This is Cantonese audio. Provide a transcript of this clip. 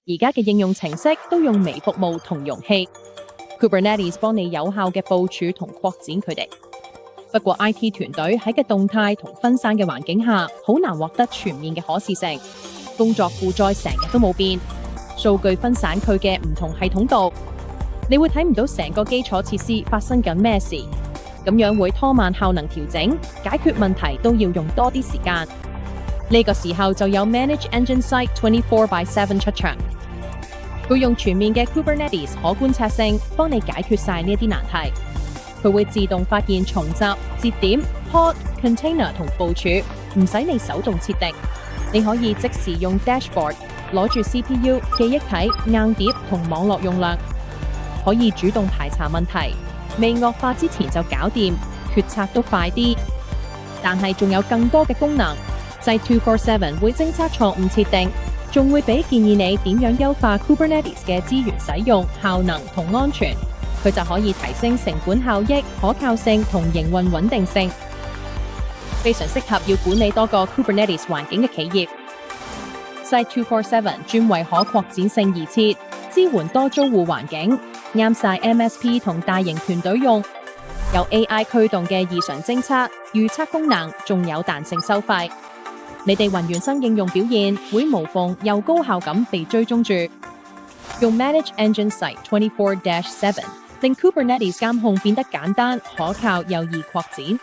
而家嘅應用程式都用微服務同容器 Kubernetes 幫你有效嘅部署同擴展佢哋。不過 IT 團隊喺嘅動態同分散嘅環境下，好難獲得全面嘅可視性。工作負載成日都冇變，數據分散佢嘅唔同系統度，你會睇唔到成個基礎設施發生緊咩事，咁樣會拖慢效能調整，解決問題都要用多啲時間。呢個時候就有 Manage Engine Site 24/7 出場，佢用全面嘅 Kubernetes 可觀察性幫你解決晒呢啲難題。佢會自動發現重集、節點、pod、container 同部署，唔使你手動設定。你可以即時用 dashboard 攞住 CPU、記憶體、硬碟同網絡用量，可以主動排查問題，未惡化之前就搞掂，決策都快啲。但係仲有更多嘅功能，Site 24/7會偵測錯誤設定，仲會俾建議你點樣優化 Kubernetes 嘅資源使用、效能同安全。佢就可以提升成本效益、可靠性同營運穩定性，非常適合要管理多個 Kubernetes 環境嘅企業。Site 24/7專為可擴展性而設，支援多租戶環境，啱晒 MSP 同大型團隊用。有 AI 驅動嘅異常偵測、預測功能，仲有彈性收費。你哋雲原生應用表現會無縫又高效咁被追蹤住。用 Manage Engine Site 24/7令 Kubernetes 監控變得簡單、可靠又易擴展。